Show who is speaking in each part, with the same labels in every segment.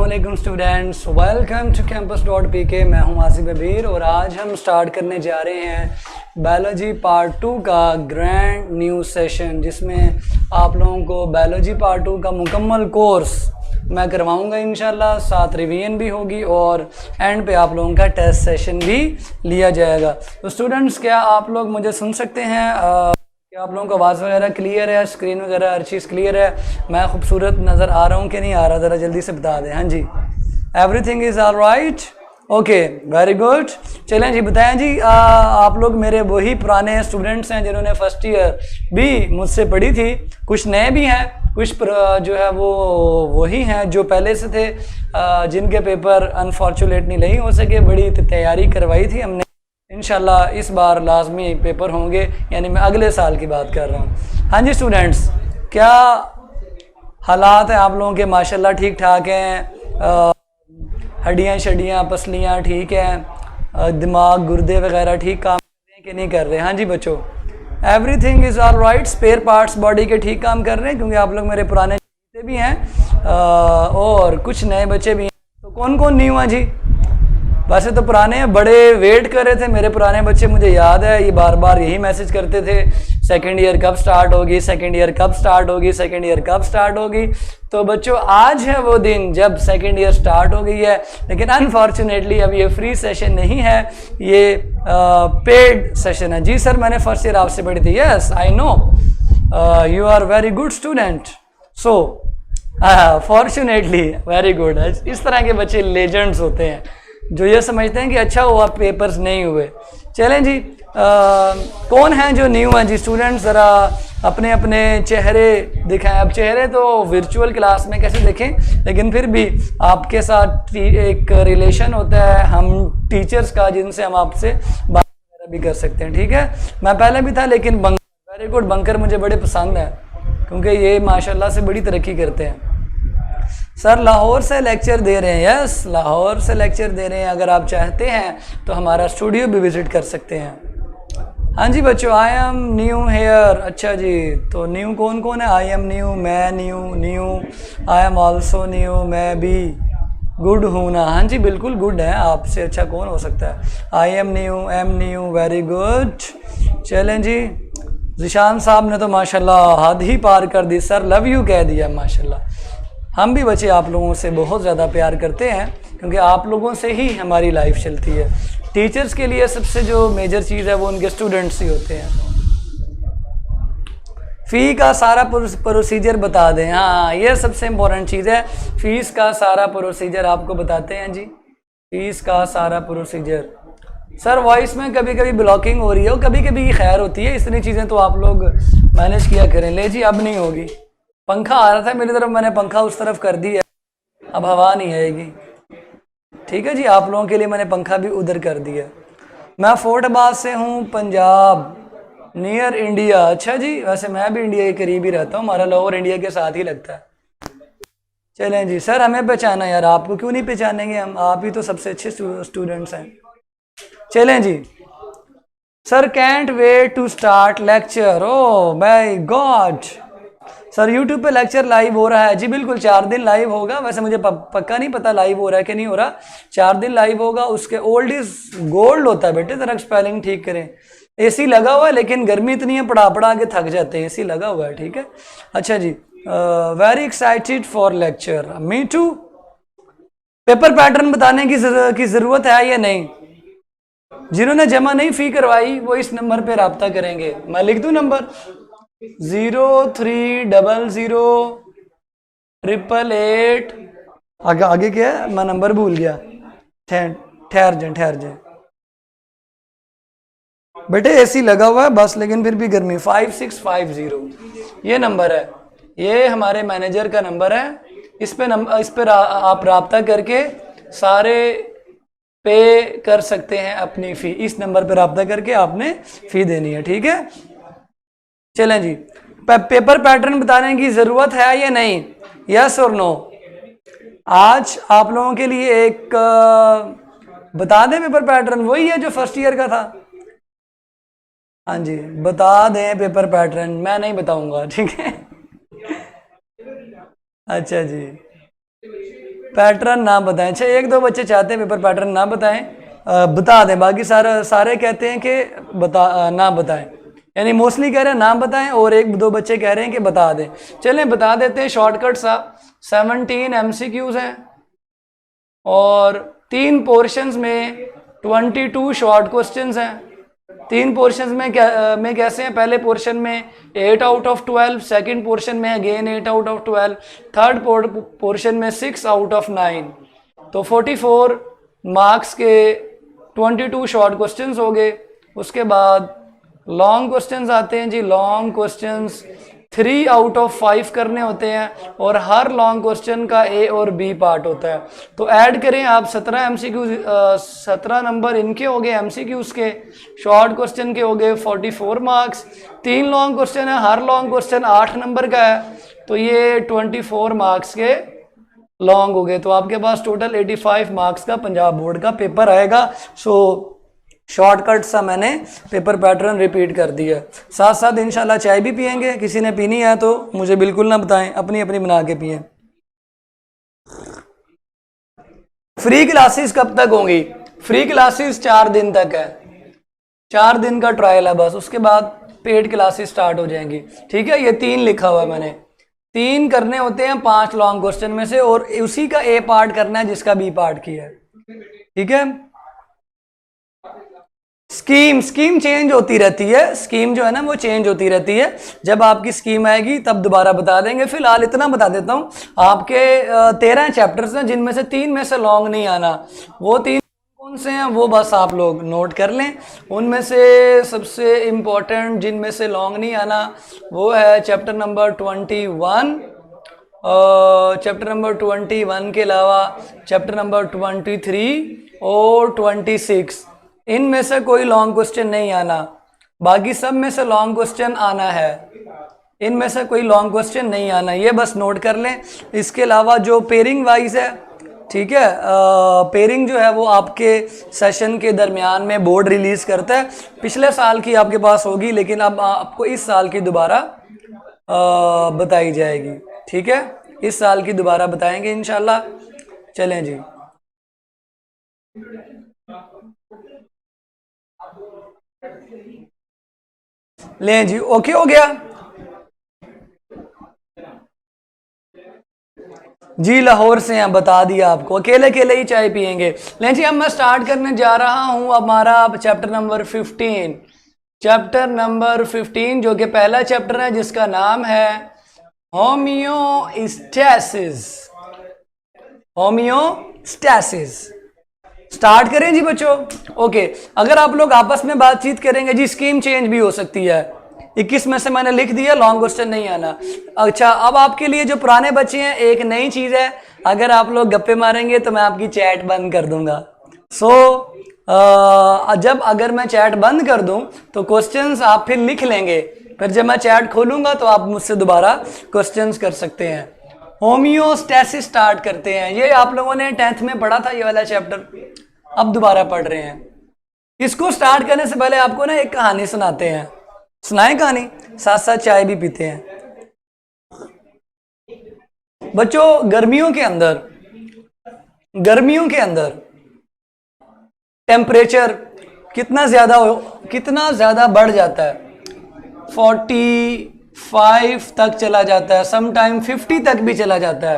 Speaker 1: अस्सलामुअलैकुम students, welcome to campus.pk। मैं हूं आसिफ अबीर और आज हम स्टार्ट करने जा रहे हैं बायोलॉजी पार्ट 2 का ग्रैंड न्यू सेशन, जिसमें आप लोगों को बायोलॉजी पार्ट 2 का मुकम्मल कोर्स मैं करवाऊंगा इंशाल्लाह। साथ रिवीजन भी होगी और एंड पे आप लोगों का टेस्ट सेशन भी लिया जाएगा। तो स्टूडेंट्स, क्या आप लोग मुझे सुन सकते हैं? क्या आप लोगों को आवाज़ वगैरह क्लियर है? स्क्रीन वगैरह हर चीज़ क्लियर है? मैं खूबसूरत नज़र आ रहा हूँ कि नहीं आ रहा? ज़रा जल्दी से बता दें। हाँ जी, everything is all right, okay, very good. चलें जी, बताएं जी। आप लोग मेरे वही पुराने स्टूडेंट्स हैं जिन्होंने फर्स्ट ईयर भी मुझसे पढ़ी थी। कुछ नए भी हैं, कुछ जो है वो वही हैं जो पहले से थे, जिनके पेपर अनफॉर्चुनेटली नहीं हो सके। बड़ी तैयारी करवाई थी हमने, इंशाल्लाह इस बार लाजमी पेपर होंगे, यानी मैं अगले साल की बात कर रहा हूँ। हाँ जी स्टूडेंट्स, क्या हालात हैं आप लोगों के? माशाल्लाह ठीक ठाक हैं? हड्डियाँ शड्डियाँ पसलियाँ ठीक हैं? दिमाग गुर्दे वगैरह ठीक काम कर रहे हैं कि नहीं कर रहे? हाँ जी बच्चों, everything is all right. Spare parts body के ठीक काम कर रहे हैं, क्योंकि आप लोग मेरे पुराने भी हैं और कुछ नए बच्चे भी हैं। तो कौन कौन न्यू है जी? वैसे तो पुराने हैं, बड़े वेट कर रहे थे मेरे पुराने बच्चे, मुझे याद है ये बार बार यही मैसेज करते थे, सेकेंड ईयर कब स्टार्ट होगी, सेकेंड ईयर कब स्टार्ट होगी, सेकेंड ईयर कब स्टार्ट होगी। तो बच्चों, आज है वो दिन जब सेकेंड ईयर स्टार्ट हो गई है, लेकिन अनफॉर्चुनेटली अब ये फ्री सेशन नहीं है, ये पेड सेशन है। जी सर, मैंने फर्स्ट ईयर आपसे पढ़ी थी। Yes I know, you are very good student. So fortunately very good. इस तरह के बच्चे लेजेंड्स होते हैं जो ये समझते हैं कि अच्छा हुआ पेपर्स नहीं हुए। चलें जी, कौन हैं जो न्यू हैं जी? स्टूडेंट्स ज़रा अपने अपने चेहरे दिखाएं। अब चेहरे तो वर्चुअल क्लास में कैसे देखें, लेकिन फिर भी आपके साथ एक रिलेशन होता है हम टीचर्स का, जिनसे हम आपसे बात वगैरह भी कर सकते हैं। ठीक है, मैं पहले भी था, लेकिन बंकर, वेरी गुड, बंकर मुझे बड़े पसंद है क्योंकि ये माशाल्लाह से बड़ी तरक्की करते हैं। सर लाहौर से लेक्चर दे रहे हैं? यस, लाहौर से लेक्चर दे रहे हैं। अगर आप चाहते हैं तो हमारा स्टूडियो भी विज़िट कर सकते हैं। हाँ जी बच्चों, आई एम न्यू हेयर। अच्छा जी, तो न्यू कौन कौन है? आई एम न्यू, मैं new, I am also new, मैं भी गुड हूँ ना? हाँ जी बिल्कुल गुड है, आपसे अच्छा कौन हो सकता है। I am new, very good. चलें जी, जिशान साहब ने तो माशाल्लाह हद ही पार कर दी, सर लव यू कह दिया माशाल्लाह। हम भी बच्चे आप लोगों से बहुत ज़्यादा प्यार करते हैं, क्योंकि आप लोगों से ही हमारी लाइफ चलती है। टीचर्स के लिए सबसे जो मेजर चीज़ है वो उनके स्टूडेंट्स ही होते हैं। फ़ी का सारा प्रोसीजर बता दें। हाँ, ये सबसे इम्पोर्टेंट चीज़ है, फ़ीस का सारा प्रोसीजर आपको बताते हैं जी। फ़ीस का सारा प्रोसीजर। सर वॉइस में कभी कभी ब्लॉकिंग हो रही है, कभी कभी खैर होती है, इतनी चीज़ें तो आप लोग मैनेज किया करें। ले जी, अब नहीं होगी। पंखा आ रहा था मेरी तरफ, मैंने पंखा उस तरफ कर दिया, अब हवा नहीं आएगी। ठीक है जी, आप लोगों के लिए मैंने पंखा भी उधर कर दिया। मैं फोर्टबाद से हूँ, पंजाब, नियर इंडिया। अच्छा जी, वैसे मैं भी इंडिया के करीब ही रहता हूँ, हमारा लाहौर इंडिया के साथ ही लगता है। चलें जी, सर हमें पहचाना यार, आपको क्यों नहीं पहचानेंगे हम? आप ही तो सबसे अच्छे स्टूडेंट्स हैं। चलें जी, sir can't wait to start lecture. Oh my God, sir YouTube पे लेक्चर लाइव हो रहा है जी? बिल्कुल, 4 दिन लाइव होगा। वैसे मुझे पक्का नहीं पता लाइव हो रहा है कि नहीं हो रहा। 4 दिन लाइव होगा। उसके ओल्ड इज गोल्ड होता है बेटे, जरा स्पेलिंग ठीक करें। एसी लगा हुआ है, लेकिन गर्मी इतनी है, पढ़ा पढ़ा के थक जाते हैं। एसी लगा हुआ है, ठीक है। अच्छा जी, very excited for lecture, me too. Paper pattern बताने की ज़रूरत है या नहीं? जिन्होंने जमा नहीं फ़ी करवाई वो इस नंबर पर रब्ता करेंगे। मैं लिख दूँ नंबर? 0300 आगे क्या है? मैं नंबर भूल गया। ठहर जाए बेटे, एसी लगा हुआ है बस, लेकिन फिर भी गर्मी। 5650 ये नंबर है, ये हमारे मैनेजर का नंबर है। इस पर आप राब्ता करके सारे पे कर सकते हैं अपनी फ़ी। इस नंबर पर राब्ता करके आपने फ़ी देनी है, ठीक है। चलें जी, पेपर पैटर्न बताने की ज़रूरत है या नहीं? यस और नो? आज आप लोगों के लिए एक बता दें पेपर पैटर्न, वही है जो फर्स्ट ईयर का था। हाँ जी, बता दें पेपर पैटर्न, मैं नहीं बताऊंगा, ठीक है। अच्छा जी, पैटर्न ना बताएं। अच्छा, एक दो बच्चे चाहते हैं पेपर पैटर्न ना बताएं, बता दें। बाकी सारे कहते हैं कि ना बताएं, यानी मोस्टली कह रहे हैं ना बताएं, और एक दो बच्चे कह रहे हैं कि बता दें। चलें बता देते हैं शॉर्टकट सा। 17 MCQs हैं और 3 पोर्शंस में 22 शॉर्ट क्वेश्चंस हैं। 3 पोर्शंस में कैसे हैं? पहले पोर्शन में 8 आउट ऑफ 12, सेकंड पोर्शन में again 8 out of 12, third portion में 6 आउट ऑफ 9। तो 44 मार्क्स के 22 शॉर्ट क्वेश्चंस हो गए। उसके बाद लॉन्ग क्वेश्चंस आते हैं जी। लॉन्ग क्वेश्चंस 3 आउट ऑफ 5 करने होते हैं और हर लॉन्ग क्वेश्चन का ए और बी पार्ट होता है। तो ऐड करें आप 17 MCQ, 17 नंबर इनके हो गए MCQs के, शॉर्ट क्वेश्चन के हो गए 44 मार्क्स। 3 लॉन्ग क्वेश्चन है, हर लॉन्ग क्वेश्चन 8 नंबर का है, तो ये 24 मार्क्स के लॉन्ग हो गए। तो आपके पास टोटल 85 मार्क्स का पंजाब बोर्ड का पेपर आएगा। सो शॉर्टकट सा मैंने पेपर पैटर्न रिपीट कर दिया। साथ साथ इंशाल्लाह चाय भी पियेंगे, किसी ने पीनी है तो मुझे बिल्कुल ना बताएं, अपनी अपनी बना के पिएं। फ्री क्लासेस कब तक होंगी? फ्री क्लासेस 4 दिन तक है, 4 दिन का ट्रायल है बस, उसके बाद पेड क्लासेस स्टार्ट हो जाएंगी। ठीक है, ये 3 लिखा हुआ है मैंने, 3 करने होते हैं 5 लॉन्ग क्वेश्चन में से, और उसी का ए पार्ट करना है जिसका बी पार्ट किया है। ठीक है, स्कीम चेंज होती रहती है, स्कीम जो है ना वो चेंज होती रहती है। जब आपकी स्कीम आएगी तब दोबारा बता देंगे। फिलहाल इतना बता देता हूँ, आपके 13 चैप्टर्स हैं जिनमें से 3 में से लॉन्ग नहीं आना। वो 3 कौन से हैं वो बस आप लोग नोट कर लें। उनमें से सबसे इम्पोर्टेंट जिनमें से लॉन्ग नहीं आना वो है चैप्टर नंबर 21, चैप्टर नंबर 21 के अलावा चैप्टर नंबर 23 और 26। इनमें से कोई लॉन्ग क्वेश्चन नहीं आना, बाकी सब में से लॉन्ग क्वेश्चन आना है। इनमें से कोई लॉन्ग क्वेश्चन नहीं आना, ये बस नोट कर लें। इसके अलावा जो पेयरिंग वाइज है, ठीक है, पेयरिंग जो है वो आपके सेशन के दरमियान में बोर्ड रिलीज करता है। पिछले साल की आपके पास होगी, लेकिन अब आपको इस साल की दोबारा बताई जाएगी। ठीक है, इस साल की दोबारा बताएंगे इंशाल्लाह। चलें जी, लें जी, ओके हो गया जी। लाहौर से हैं, बता दिया आपको, अकेले अकेले ही चाय पियेंगे। लें जी, अब मैं स्टार्ट करने जा रहा हूं हमारा चैप्टर नंबर 15। चैप्टर नंबर 15 जो कि पहला चैप्टर है जिसका नाम है होम्योस्टैसिस। होम्योस्टैसिस। स्टार्ट करें जी बच्चों। ओके, अगर आप लोग आपस में बातचीत करेंगे जी, स्कीम चेंज भी हो सकती है। 21 में से मैंने लिख दिया, लॉन्ग क्वेश्चन नहीं आना। अच्छा, अब आपके लिए जो पुराने बच्चे हैं, एक नई चीज है, अगर आप लोग गप्पे मारेंगे तो मैं आपकी चैट बंद कर दूंगा। जब अगर मैं चैट बंद कर दूं तो क्वेश्चंस आप फिर लिख लेंगे, फिर जब मैं चैट खोलूंगा तो आप मुझसे दोबारा क्वेश्चंस कर सकते हैं। होम्योस्टैसिस स्टार्ट करते हैं। ये आप लोगों ने 10th में पढ़ा था, ये वाला चैप्टर अब दोबारा पढ़ रहे हैं। इसको स्टार्ट करने से पहले आपको ना एक कहानी सुनाते हैं। सुनाएं कहानी, साथ साथ चाय भी पीते हैं। बच्चों, गर्मियों के अंदर टेम्परेचर कितना ज्यादा बढ़ जाता है? 45 तक चला जाता है, समटाइम 50 तक भी चला जाता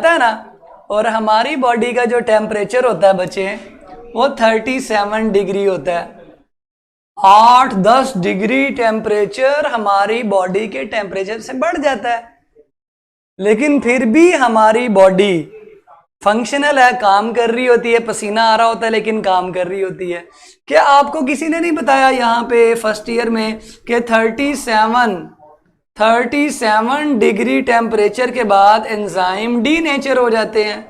Speaker 1: है ना। और हमारी बॉडी का जो टेम्परेचर होता है बच्चे, वो 37 डिग्री होता है। 8-10 डिग्री टेम्परेचर हमारी बॉडी के टेम्परेचर से बढ़ जाता है, लेकिन फिर भी हमारी बॉडी फंक्शनल है, काम कर रही होती है, पसीना आ रहा होता है लेकिन काम कर रही होती है। क्या आपको किसी ने नहीं बताया यहाँ पे फर्स्ट ईयर में कि 37 डिग्री टेम्परेचर के बाद एंजाइम डीनेचर हो जाते हैं?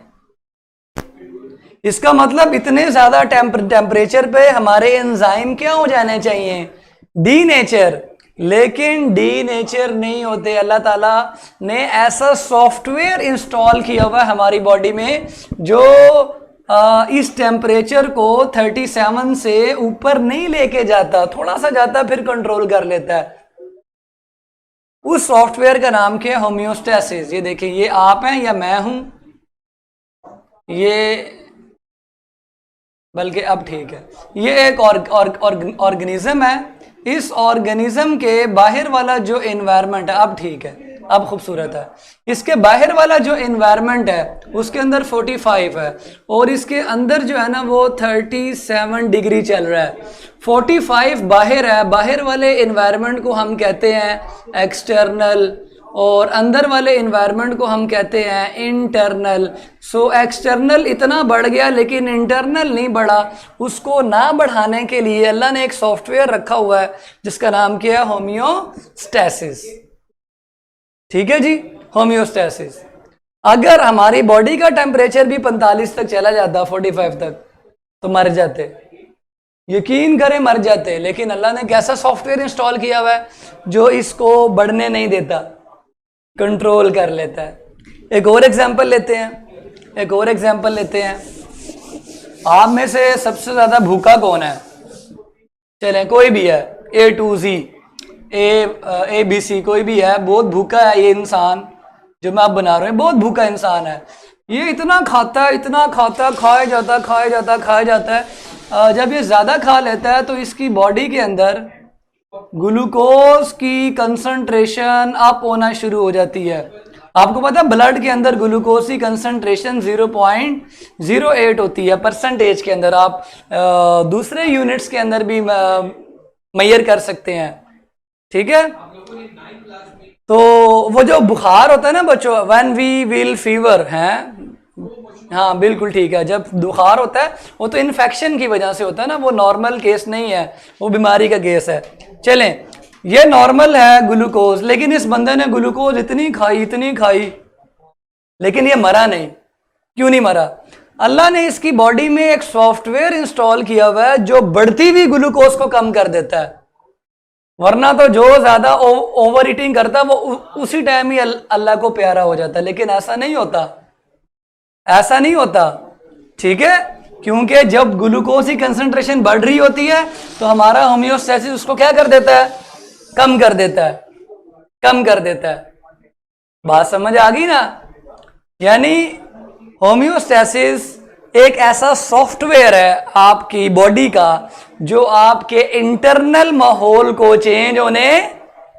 Speaker 1: इसका मतलब इतने ज्यादा टेम्परेचर पे हमारे एंजाइम क्या हो जाने चाहिए? डीनेचर। लेकिन डीनेचर नहीं होते। अल्लाह ताला ने ऐसा सॉफ्टवेयर इंस्टॉल किया हुआ है हमारी बॉडी में जो इस टेम्परेचर को 37 से ऊपर नहीं लेके जाता, थोड़ा सा जाता फिर कंट्रोल कर लेता है। उस सॉफ्टवेयर का नाम क्या है? होम्योस्टैसिस। ये देखिए, ये आप हैं या मैं हूं? ये बल्कि अब ठीक है, ये एक ऑर्गेनिज्म है। इस ऑर्गेनिज्म के बाहर वाला जो एनवायरनमेंट है, अब ठीक है, अब खूबसूरत है। इसके बाहर वाला जो एनवायरनमेंट है उसके अंदर 45 है और इसके अंदर जो है ना वो 37 डिग्री चल रहा है। 45 बाहर है, बाहर वाले एनवायरनमेंट को हम कहते हैं एक्सटर्नल और अंदर वाले एनवायरनमेंट को हम कहते हैं इंटरनल। सो एक्सटर्नल इतना बढ़ गया लेकिन इंटरनल नहीं बढ़ा। उसको ना बढ़ाने के लिए अल्लाह ने एक सॉफ्टवेयर रखा हुआ है जिसका नाम क्या है, होम्योस्टैसिस। ठीक है जी, होम्योस्टैसिस। अगर हमारी बॉडी का टेम्परेचर भी 45 तक चला जाता, 45 तक, तो मर जाते, यकीन करें मर जाते। लेकिन अल्लाह ने कैसा सॉफ्टवेयर इंस्टॉल किया हुआ है जो इसको बढ़ने नहीं देता, कंट्रोल कर लेता है। एक और एग्जांपल लेते हैं, आप में से सबसे ज्यादा भूखा कौन है? चलें कोई भी है, A to Z, A B C, कोई भी है, बहुत भूखा है ये इंसान जो मैं आप बना रहे हैं, बहुत भूखा इंसान है। ये इतना खाता है, खाया जाता है। जब ये ज्यादा खा लेता है तो इसकी बॉडी के अंदर ग्लूकोज की कंसंट्रेशन अप होना शुरू हो जाती है। आपको पता है ब्लड के अंदर ग्लूकोज की कंसंट्रेशन 0.08 होती है परसेंटेज के अंदर। आप दूसरे यूनिट्स के अंदर भी मेजर कर सकते हैं। ठीक है, तो वो जो बुखार होता है ना बच्चों, व्हेन वी विल फीवर है, हाँ बिल्कुल ठीक है, जब बुखार होता है वो तो इन्फेक्शन की वजह से होता है ना, वो नॉर्मल केस नहीं है, वो बीमारी का केस है। चलें, ये नॉर्मल है ग्लूकोज, लेकिन इस बंदे ने ग्लूकोज इतनी खाई लेकिन ये मरा नहीं। क्यों नहीं मरा? अल्लाह ने इसकी बॉडी में एक सॉफ्टवेयर इंस्टॉल किया हुआ है जो बढ़ती हुई ग्लूकोज को कम कर देता है। वरना तो जो ज्यादा ओवर ईटिंग करता वो उसी टाइम ही अल्लाह को प्यारा हो जाता, लेकिन ऐसा नहीं होता। ठीक है, क्योंकि जब ग्लूकोज की कंसंट्रेशन बढ़ रही होती है तो हमारा होम्योस्टैसिस उसको क्या कर देता है? कम कर देता है। बात समझ आ गई ना? यानी होम्योस्टैसिस एक ऐसा सॉफ्टवेयर है आपकी बॉडी का जो आपके इंटरनल माहौल को चेंज होने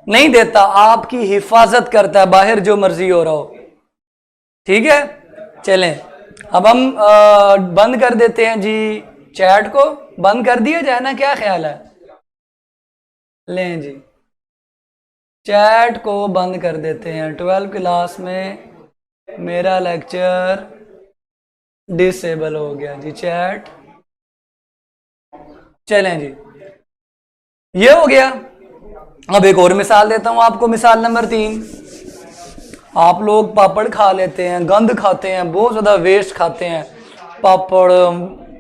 Speaker 1: नहीं देता, आपकी हिफाजत करता है, बाहर जो मर्जी हो रहा हो। ठीक है, चलें अब हम बंद कर देते हैं जी, चैट को बंद कर दिया जाए ना, क्या ख्याल है? लें जी, चैट को बंद कर देते हैं। 12 क्लास में मेरा लेक्चर डिसेबल हो गया जी, चैट। चलें जी, ये हो गया। अब एक और मिसाल देता हूं आपको, मिसाल नंबर 3। आप लोग पापड़ खा लेते हैं, गंद खाते हैं, बहुत ज़्यादा वेस्ट खाते हैं, पापड़,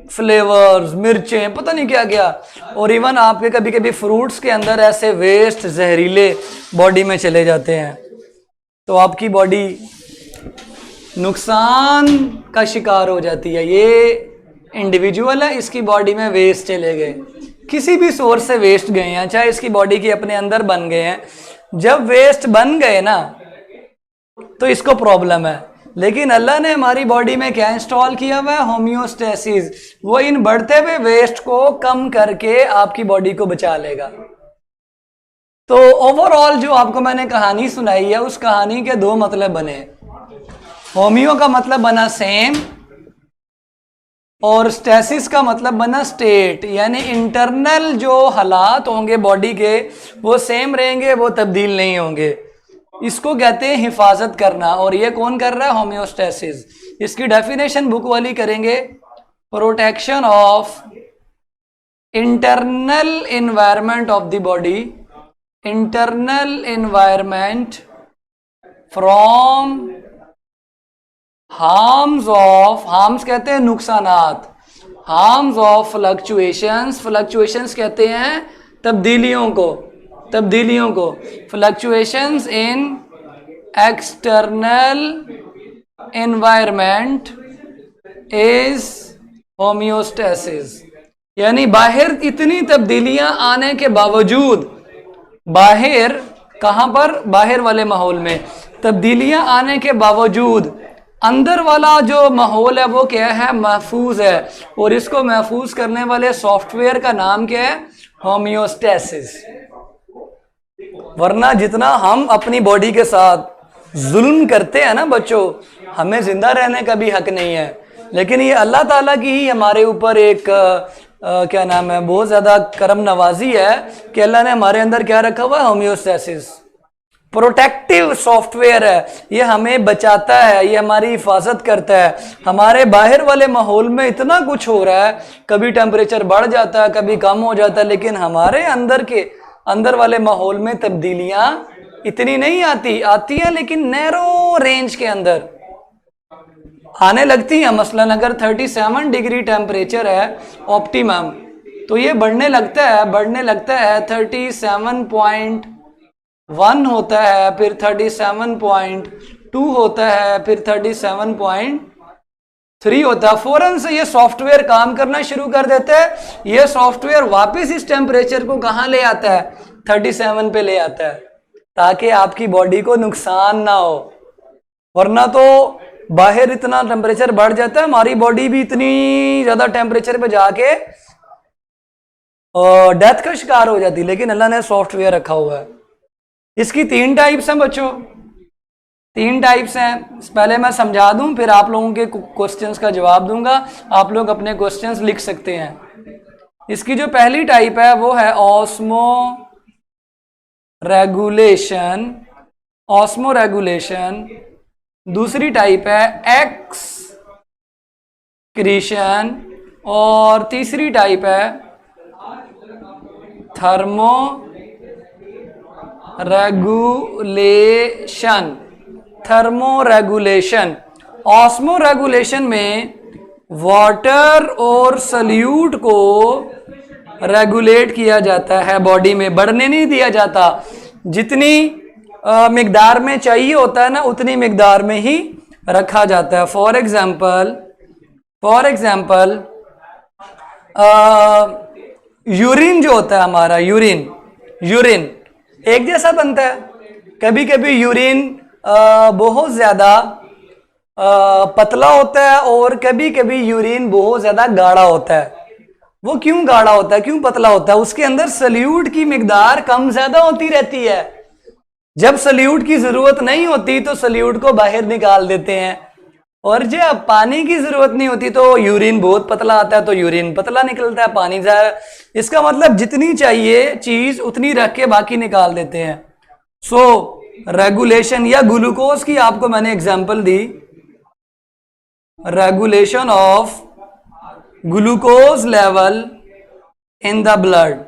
Speaker 1: फ्लेवर्स, मिर्चें, पता नहीं क्या क्या, और इवन आपके कभी कभी फ्रूट्स के अंदर ऐसे वेस्ट जहरीले बॉडी में चले जाते हैं, तो आपकी बॉडी नुकसान का शिकार हो जाती है। ये इंडिविजुअल है, इसकी बॉडी में वेस्ट चले गए, किसी भी सोर्स से वेस्ट गए हैं, चाहे इसकी बॉडी के अपने अंदर बन गए हैं। जब वेस्ट बन गए ना तो इसको प्रॉब्लम है, लेकिन अल्लाह ने हमारी बॉडी में क्या इंस्टॉल किया हुआ है? होम्योस्टैसिस। वो इन बढ़ते हुए वेस्ट को कम करके आपकी बॉडी को बचा लेगा। तो ओवरऑल जो आपको मैंने कहानी सुनाई है, उस कहानी के 2 मतलब बने। होम्यो का मतलब बना सेम, और स्टैसिस का मतलब बना स्टेट, यानी इंटरनल जो हालात होंगे बॉडी के वो सेम रहेंगे, वो तब्दील नहीं होंगे। इसको कहते हैं हिफाजत करना, और ये कौन कर रहा है? होम्योस्टैसिस। इसकी डेफिनेशन बुक वाली करेंगे, protection of internal environment of the body, internal environment from harms of, harms कहते हैं नुकसानात, हार्म्स ऑफ फ्लक्चुएशंस, फ्लक्चुएशंस कहते हैं तब्दीलियों को, fluctuations in external environment is homeostasis. यानी बाहर इतनी तब्दीलियां आने के बावजूद, बाहर कहां पर? बाहर वाले माहौल में तब्दीलियां आने के बावजूद अंदर वाला जो माहौल है वो क्या है, महफूज है, और इसको महफूज करने वाले सॉफ्टवेयर का नाम क्या है, होम्योस्टेसिस। वरना जितना हम अपनी बॉडी के साथ जुल्म करते हैं ना बच्चों, हमें जिंदा रहने का भी हक नहीं है, लेकिन ये अल्लाह ताला की ही हमारे ऊपर एक क्या नाम है, बहुत ज़्यादा करम नवाजी है कि अल्लाह ने हमारे अंदर क्या रखा हुआ है, होम्योस्टेसिस, प्रोटेक्टिव सॉफ्टवेयर है। ये हमें बचाता है, ये हमारी हिफाजत करता है। हमारे बाहर वाले माहौल में इतना कुछ हो रहा है, कभी टेम्परेचर बढ़ जाता है, कभी कम हो जाता है, लेकिन हमारे अंदर वाले माहौल में तब्दीलियां इतनी नहीं आती हैं, लेकिन नैरो रेंज के अंदर आने लगती हैं। मसलन अगर 37 डिग्री टेम्परेचर है ऑप्टिमम, तो ये बढ़ने लगता है 37.1 होता है, फिर 37.2 होता है, फिर 37.3 होता है। फौरन से ये सॉफ्टवेयर काम करना शुरू कर देता है। ये सॉफ्टवेयर वापस इस टेम्परेचर को कहाँ ले आता है, 37 पे ले आता है, ताकि आपकी बॉडी को नुकसान ना हो। वरना तो बाहर इतना टेम्परेचर बढ़ जाता है, हमारी बॉडी भी इतनी ज्यादा टेम्परेचर पे जाके डेथ का शिकार हो जाती, लेकिन अल्लाह ने सॉफ्टवेयर रखा हुआ है। इसकी 3 टाइप्स हैं बच्चों, 3 टाइप्स हैं। पहले मैं समझा दूं, फिर आप लोगों के क्वेश्चंस का जवाब दूंगा। आप लोग अपने क्वेश्चंस लिख सकते हैं। इसकी जो पहली टाइप है वो है ऑस्मो रेगुलेशन। दूसरी टाइप है एक्सक्रीशन, और तीसरी टाइप है थर्मो रेगुलेशन। ऑस्मो रेगुलेशन में वाटर और सल्यूट को रेगुलेट किया जाता है, बॉडी में बढ़ने नहीं दिया जाता। जितनी मिकदार में चाहिए होता है ना, उतनी मिकदार में ही रखा जाता है। फॉर एग्जाम्पल यूरिन जो होता है हमारा, यूरिन एक जैसा बनता है। कभी कभी यूरिन बहुत ज्यादा पतला होता है, और कभी कभी यूरिन बहुत ज्यादा गाढ़ा होता है। वो क्यों गाढ़ा होता है, क्यों पतला होता है? उसके अंदर सल्यूट की मिकदार कम ज्यादा होती रहती है। जब सल्यूट की जरूरत नहीं होती तो सल्यूट को बाहर निकाल देते हैं, और जब पानी की जरूरत नहीं होती तो यूरिन बहुत पतला आता है, तो यूरिन पतला निकलता है, पानी ज्यादा। इसका मतलब जितनी चाहिए चीज उतनी रख के बाकी निकाल देते हैं। सो रेगुलेशन, या ग्लूकोज की आपको मैंने example the, regulation of glucose level in the blood,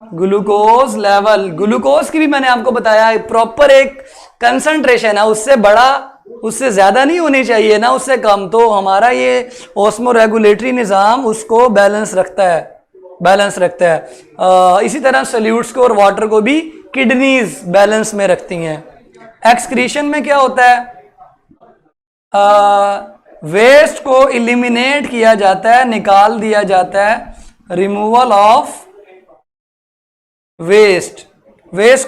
Speaker 1: glucose level. Glucose की भी मैंने आपको बताया प्रॉपर एक कंसंट्रेशन है, उससे बड़ा, उससे ज्यादा नहीं होनी चाहिए ना उससे कम। तो हमारा ये ऑस्मो रेगुलेटरी निज़ाम उसको बैलेंस रखता है। इसी तरह सल्यूट्स को और वाटर को भी किडनीज बैलेंस में रखती हैं। एक्सक्रीशन में क्या होता है, वेस्ट को इलिमिनेट किया जाता है, निकाल दिया जाता है, रिमूवल ऑफ वेस्ट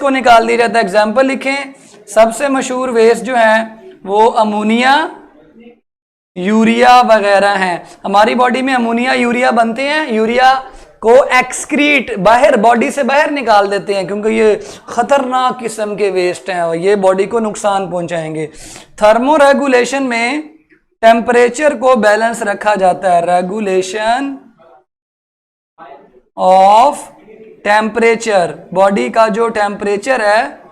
Speaker 1: को निकाल दिया जाता है। एग्जाम्पल लिखें, सबसे मशहूर वेस्ट जो है वो अमोनिया, यूरिया वगैरह हैं। हमारी बॉडी में अमोनिया, यूरिया बनते हैं। यूरिया को एक्सक्रीट बाहर, बॉडी से बाहर निकाल देते हैं, क्योंकि ये खतरनाक किस्म के वेस्ट हैं और ये बॉडी को नुकसान पहुंचाएंगे। थर्मो रेगुलेशन में टेम्परेचर को बैलेंस रखा जाता है, रेगुलेशन ऑफ टेम्परेचर, बॉडी का जो टेम्परेचर है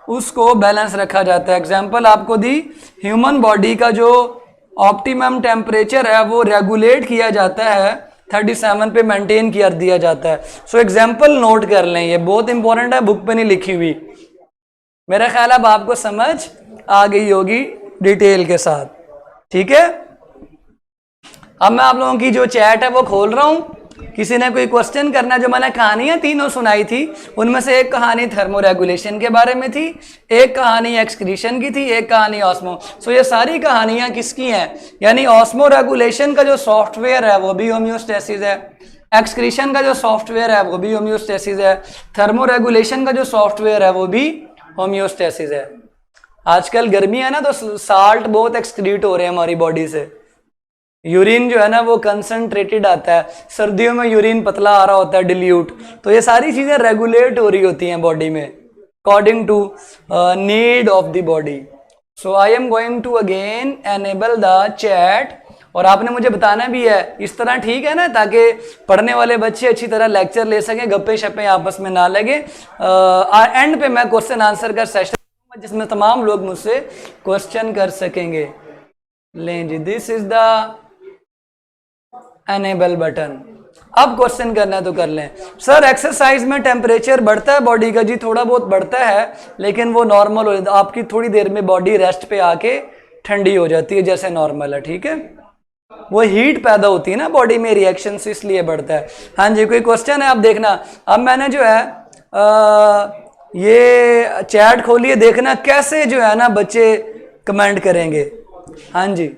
Speaker 1: उसको बैलेंस रखा जाता है। एग्जाम्पल आपको दी, ह्यूमन बॉडी का जो ऑप्टिमम टेम्परेचर है वो रेगुलेट किया जाता है 37 पे मेंटेन कर दिया जाता है। सो एग्जाम्पल नोट कर लें, ये बहुत इंपॉर्टेंट है, बुक पे नहीं लिखी हुई। मेरा ख्याल अब आपको समझ आ गई होगी डिटेल के साथ, ठीक है। अब मैं आप लोगों की जो चैट है वो खोल रहा हूं। किसी ने कोई क्वेश्चन करना, जो मैंने कहानियां तीनों सुनाई थी उनमें से एक कहानी थर्मो रेगुलेशन के बारे में थी, एक कहानी एक्सक्रीशन की थी, एक कहानी ऑस्मो। सो ये सारी कहानियां किसकी हैं, यानी ऑस्मो रेगुलेशन का जो सॉफ्टवेयर है वो भी होम्योस्टेसिस है, एक्सक्रीशन का जो सॉफ्टवेयर है वो भी होम्योस्टेसिस है, थर्मो रेगुलेशन का जो सॉफ्टवेयर है वो भी होम्योस्टेसिस है। आजकल गर्मी है ना, तो साल्ट बहुत एक्सक्रीट हो रहे हैं हमारी बॉडी से। यूरिन जो है ना वो कंसंट्रेटेड आता है, सर्दियों में यूरिन पतला आ रहा होता है, डिल्यूट। तो ये सारी चीजें रेगुलेट हो रही होती हैं बॉडी में according to need of the body. So I am going to again enable the chat, और आपने मुझे बताना भी है, इस तरह ठीक है ना, ताकि पढ़ने वाले बच्चे अच्छी तरह लेक्चर ले सकें, गप्पे शप्पे आपस में ना लगे। एंड पे मैं क्वेश्चन आंसर का सेशन जिसमें तमाम लोग मुझसे क्वेश्चन कर सकेंगे। लें जी, this is the enable button. अब क्वेश्चन करना है तो कर लें। सर एक्सरसाइज में टेम्परेचर बढ़ता है बॉडी का? जी थोड़ा बहुत बढ़ता है, लेकिन वो नॉर्मल हो जाता है। आपकी थोड़ी देर में बॉडी रेस्ट पे आके ठंडी हो जाती है जैसे नॉर्मल है, ठीक है। वो हीट पैदा होती है ना बॉडी में, रिएक्शन से, इसलिए बढ़ता है। हाँ जी, कोई क्वेश्चन है? आप देखना, अब मैंने जो है ये चैट खोलिए, देखना कैसे जो है ना बच्चे कमेंट करेंगे। हाँ जी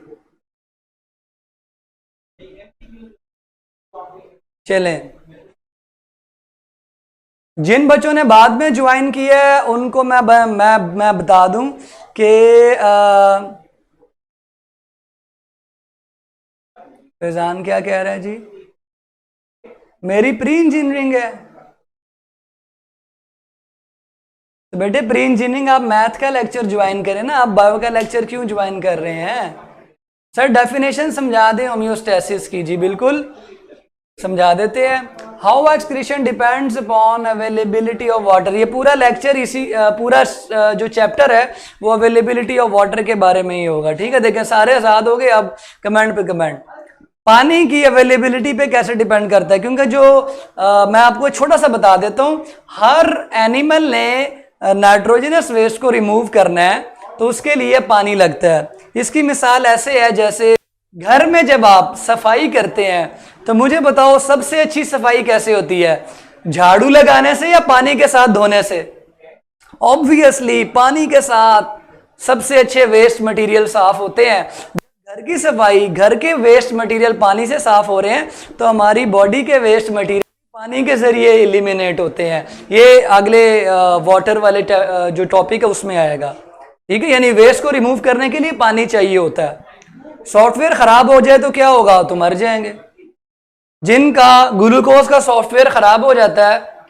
Speaker 1: चलें। जिन बच्चों ने बाद में ज्वाइन किया है उनको मैं बता दूं कि फैजान क्या कह रहा है जी, मेरी प्री इंजीनियरिंग है। तो बेटे प्री इंजीनियरिंग आप मैथ का लेक्चर ज्वाइन करें ना, आप बायो का लेक्चर क्यों ज्वाइन कर रहे हैं? सर डेफिनेशन समझा दें होम्योस्टेसिस की। जी बिल्कुल समझा देते हैं। How excretion depends upon availability of water. ये पूरा लेक्चर इसी पूरा जो चैप्टर है वो अवेलेबिलिटी ऑफ वाटर के बारे में ही होगा, ठीक है। देखें सारे आजाद हो गए, अब कमेंट पे कमेंट। पानी की अवेलेबिलिटी पे कैसे डिपेंड करता है? क्योंकि जो मैं आपको छोटा सा बता देता हूं, हर एनिमल ने नाइट्रोजनस वेस्ट को रिमूव करना है तो उसके लिए पानी लगता है। इसकी मिसाल ऐसे है, जैसे घर में जब आप सफाई करते हैं तो मुझे बताओ सबसे अच्छी सफाई कैसे होती है? झाड़ू लगाने से या पानी के साथ धोने से? ऑब्वियसली पानी के साथ सबसे अच्छे वेस्ट मटेरियल साफ होते हैं। घर की सफाई, घर के वेस्ट मटेरियल पानी से साफ हो रहे हैं तो हमारी बॉडी के वेस्ट मटेरियल पानी के जरिए एलिमिनेट होते हैं। ये अगले वाटर वाले जो टॉपिक है उसमें आएगा, ठीक है। यानी वेस्ट को रिमूव करने के लिए पानी चाहिए होता है। सॉफ्टवेयर खराब हो जाए तो क्या होगा? तो मर जाएंगे। जिनका ग्लूकोज का सॉफ्टवेयर खराब हो जाता है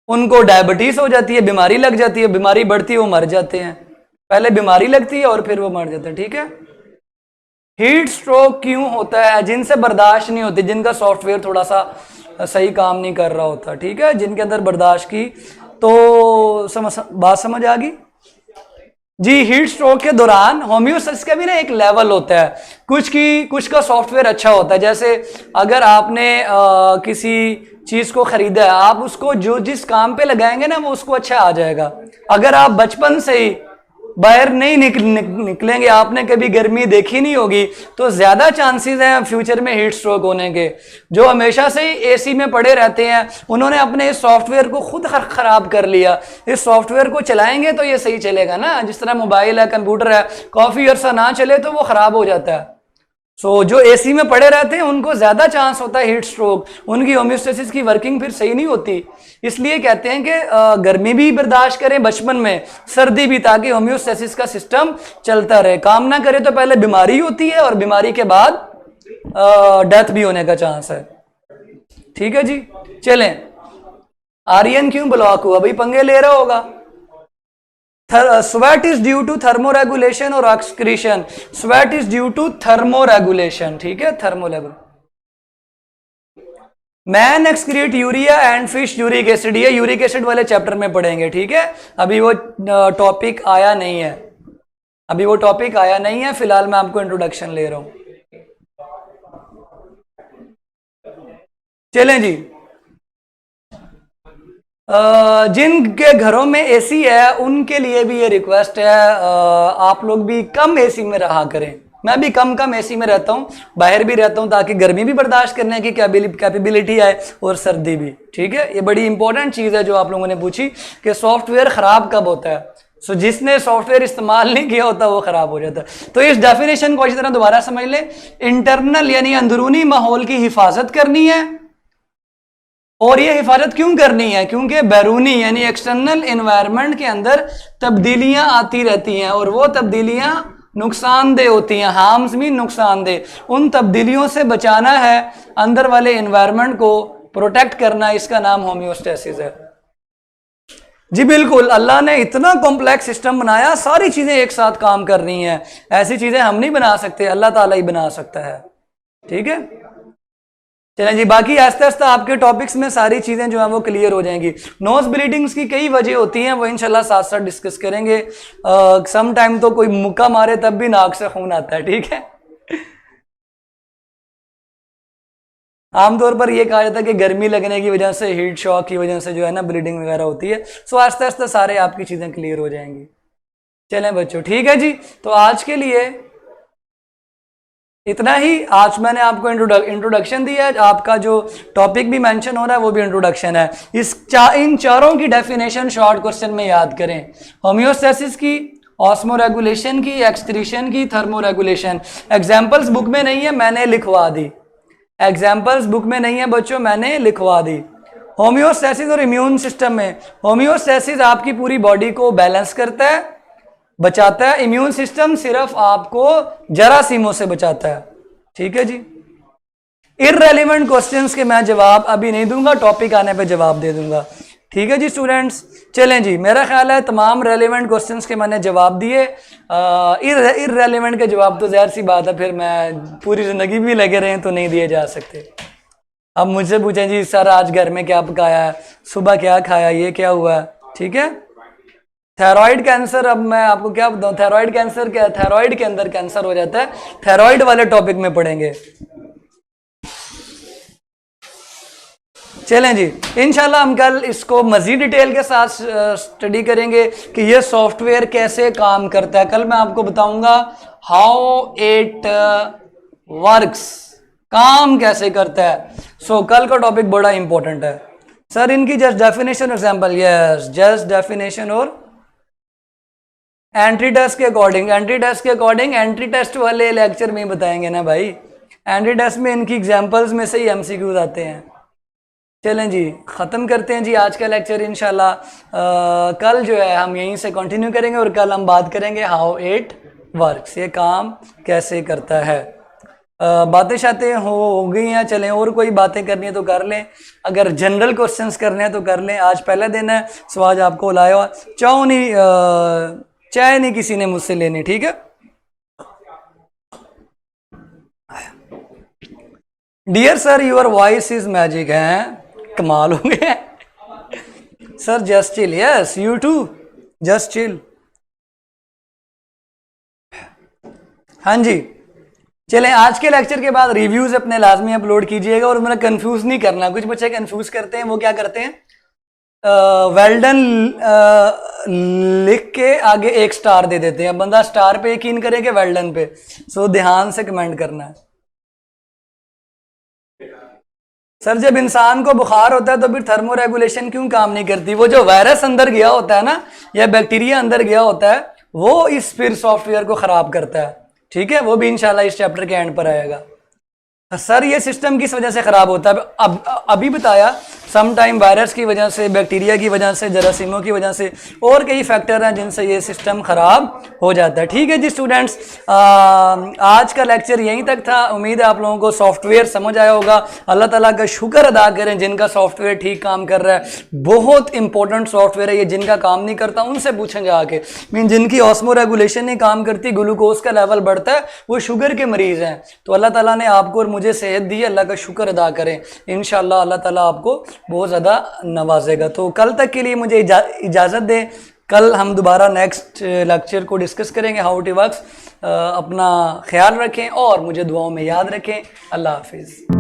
Speaker 1: उनको डायबिटीज हो जाती है, बीमारी लग जाती है, बीमारी बढ़ती है, वो मर जाते हैं। पहले बीमारी लगती है और फिर वो मर जाते हैं, ठीक है। हीट स्ट्रोक क्यों होता है? जिनसे बर्दाश्त नहीं होती, जिनका सॉफ्टवेयर थोड़ा सा सही काम नहीं कर रहा होता, ठीक है। जिनके अंदर बर्दाश्त की तो बात समझ आ गई जी। हीट स्ट्रोक के दौरान होम्योस्टेसिस का भी ना एक लेवल होता है। कुछ का सॉफ्टवेयर अच्छा होता है। जैसे अगर आपने किसी चीज को खरीदा है, आप उसको जो जिस काम पे लगाएंगे ना वो उसको अच्छा आ जाएगा। अगर आप बचपन से ही बाहर नहीं निकलेंगे, आपने कभी गर्मी देखी नहीं होगी, तो ज्यादा चांसेस हैं फ्यूचर में हीट स्ट्रोक होने के। जो हमेशा से ही एसी में पड़े रहते हैं उन्होंने अपने इस सॉफ्टवेयर को खुद खराब कर लिया। इस सॉफ्टवेयर को चलाएंगे तो ये सही चलेगा ना, जिस तरह मोबाइल है, कंप्यूटर है, काफी अरसा ना चले तो वो खराब हो जाता है। जो एसी में पड़े रहते हैं उनको ज्यादा चांस होता है हीट स्ट्रोक, उनकी होम्योस्टेसिस की वर्किंग फिर सही नहीं होती। इसलिए कहते हैं कि गर्मी भी बर्दाश्त करें बचपन में, सर्दी भी, ताकि होम्योस्टेसिस का सिस्टम चलता रहे। काम ना करे तो पहले बीमारी होती है और बीमारी के बाद डेथ भी होने का चांस है, ठीक है जी। चलें, आर्यन क्यों ब्लॉक हुआ? भाई पंगे ले रहा होगा। Sweat is due to thermoregulation और excretion. Sweat is due to thermoregulation, ठीक है, thermoregulation. Man excrete urea and fish uric acid, ये यूरिक एसिड वाले चैप्टर में पढ़ेंगे, ठीक है। अभी वो टॉपिक आया नहीं है, फिलहाल मैं आपको इंट्रोडक्शन ले रहा हूं। चलें जी। जिनके घरों में एसी है उनके लिए भी ये रिक्वेस्ट है, आप लोग भी कम एसी में रहा करें। मैं भी कम एसी में रहता हूँ, बाहर भी रहता हूँ, ताकि गर्मी भी बर्दाश्त करने की कैपेबिलिटी आए और सर्दी भी, ठीक है। ये बड़ी इंपॉर्टेंट चीज़ है जो आप लोगों ने पूछी कि सॉफ्टवेयर खराब कब होता है। जिसने सॉफ्टवेयर इस्तेमाल नहीं किया होता वो खराब हो जाता है। तो इस डेफिनेशन को अच्छी तरह दोबारा समझ ले। इंटरनल यानी अंदरूनी माहौल की हिफाजत करनी है, और ये हिफाजत क्यों करनी है? क्योंकि बैरूनी यानी एक्सटर्नल एनवायरनमेंट के अंदर तब्दीलियां आती रहती हैं और वो तब्दीलियां नुकसानदेह होती हैं। हार्म्स मीन नुकसानदेह। उन तब्दीलियों से बचाना है, अंदर वाले एनवायरनमेंट को प्रोटेक्ट करना, इसका नाम होम्योस्टेसिस है जी। बिल्कुल, अल्लाह ने इतना कॉम्प्लेक्स सिस्टम बनाया, सारी चीजें एक साथ काम कर रही हैं। ऐसी चीजें हम नहीं बना सकते, अल्लाह ताला ही बना सकता है। ठीक है, चलें जी। बाकी आस्ते आस्ते आपके टॉपिक्स में सारी चीजें जो है वो क्लियर हो जाएंगी। नोज ब्लीडिंग्स की कई वजह होती हैं, वो इंशाल्लाह साथ साथ डिस्कस करेंगे। सम टाइम तो कोई मुक्का मारे तब भी नाक से खून आता है। ठीक है, आमतौर पर यह कहा जाता है कि गर्मी लगने की वजह से, हीट शॉक की वजह से जो है ना ब्लीडिंग वगैरह होती है। सो आस्ते आस्ते सारे आपकी चीजें क्लियर हो जाएंगी। चलें बच्चों, ठीक है जी। तो आज के लिए इतना ही। आज मैंने आपको इंट्रोडक्शन दिया है। आपका जो टॉपिक भी मेंशन हो रहा है वो भी इंट्रोडक्शन है। इन चारों की डेफिनेशन शॉर्ट क्वेश्चन में याद करें। होम्योस्टेसिस की, ऑस्मोरेगुलेशन की, एक्सक्रीशन की, थर्मोरेगुलेशन। एग्जाम्पल्स बुक में नहीं है, मैंने लिखवा दी। एग्जाम्पल्स बुक में नहीं है बच्चों, मैंने लिखवा दी। होम्योस्टेसिस और इम्यून सिस्टम में, होम्योस्टेसिस आपकी पूरी बॉडी को बैलेंस करता है, बचाता है। इम्यून सिस्टम सिर्फ आपको जरासीमों से बचाता है। ठीक है जी। इररेलेवेंट क्वेश्चंस के मैं जवाब अभी नहीं दूंगा, टॉपिक आने पे जवाब दे दूंगा। ठीक है जी स्टूडेंट्स। चलें जी, मेरा ख्याल है तमाम रेलेवेंट क्वेश्चंस के मैंने जवाब दिए। इररेलेवेंट के जवाब तो ज़ाहिर सी बात है, फिर मैं पूरी ज़िंदगी भी लगे रहे तो नहीं दिए जा सकते। अब मुझसे पूछें जी सर आज घर में क्या पकाया है, सुबह क्या खाया, ये क्या हुआ है। ठीक है, थायराइड कैंसर, अब मैं आपको क्या बताऊं, थायराइड कैंसर क्या है? थायराइड के अंदर कैंसर हो जाता है, थायराइड वाले टॉपिक में पढ़ेंगे। चलें जी, इंशाल्लाह हम कल इसको मजीद डिटेल के साथ स्टडी करेंगे कि ये सॉफ्टवेयर कैसे काम करता है। कल मैं आपको बताऊंगा हाउ इट वर्क्स, काम कैसे करता है। सो कल का टॉपिक बड़ा इंपॉर्टेंट है सर। इनकी just definition example, yes just definition और एंट्री टेस्ट के अकॉर्डिंग, एंट्री टेस्ट के अकॉर्डिंग, एंट्री टेस्ट वाले लेक्चर में ही बताएंगे ना भाई। एंट्री टेस्ट में इनकी एग्जांपल्स में से ही एमसीक्यूज आते हैं। चलें जी, ख़त्म करते हैं जी आज का लेक्चर इंशाल्लाह। कल जो है हम यहीं से कंटिन्यू करेंगे और कल हम बात करेंगे हाउ इट वर्क्स, ये काम कैसे करता है। बातें शातें हो गई हैं। चलें, और कोई बातें करनी है तो कर लें, अगर जनरल क्वेश्चंस करने हैं तो कर लें। आज पहला दिन है, सो आज आपको लाया हुआ चाय नहीं किसी ने मुझसे लेनी। ठीक है, dear sir your voice is magic. है कमाल हो गया सर, just chill. Yes you too, just chill. हाँ जी, चलें आज के लेक्चर के बाद रिव्यूज अपने लाजमी अपलोड कीजिएगा और मेरा कंफ्यूज नहीं करना। कुछ बच्चे कंफ्यूज करते हैं, वो क्या करते हैं, वेल डन लिख के आगे एक स्टार दे देते हैं। बंदा स्टार पे यकीन करे कि वेल डन पे। सो ध्यान से कमेंट करना है। सर जब इंसान को बुखार होता है तो फिर थर्मोरेगुलेशन क्यों काम नहीं करती? वो जो वायरस अंदर गया होता है ना, या बैक्टीरिया अंदर गया होता है, वो इस फिर सॉफ्टवेयर को खराब करता है। ठीक है, वो भी इंशाल्लाह इस चैप्टर के एंड पर आएगा। सर ये सिस्टम किस वजह से खराब होता है? अभी बताया, सम टाइम वायरस की वजह से, बैक्टीरिया की वजह से, जरासीमों की वजह से, और कई फैक्टर हैं जिनसे ये सिस्टम खराब हो जाता है। ठीक है जी स्टूडेंट्स, आज का लेक्चर यहीं तक था। उम्मीद है आप लोगों को सॉफ्टवेयर समझ आया होगा। अल्लाह ताला का शुक्र अदा करें जिनका सॉफ्टवेयर ठीक काम कर रहा है। बहुत इंपॉर्टेंट सॉफ्टवेयर है ये, जिनका काम नहीं करता उनसे पूछें जाके। मीन जिनकी ऑस्मोरेगुलेशन नहीं काम करती, ग्लूकोज का लेवल बढ़ता है, वो शुगर के मरीज हैं। तो अल्लाह ताला ने आपको और मुझे सेहत दी है, अल्लाह का शुक्र अदा करें। इंशाल्लाह अल्लाह ताला आपको बहुत ज़्यादा नवाजेगा। तो कल तक के लिए मुझे इजाज़त दें। कल हम दोबारा नेक्स्ट लेक्चर को डिस्कस करेंगे हाउ इट वर्क्स। अपना ख्याल रखें और मुझे दुआओं में याद रखें। अल्लाह हाफिज़।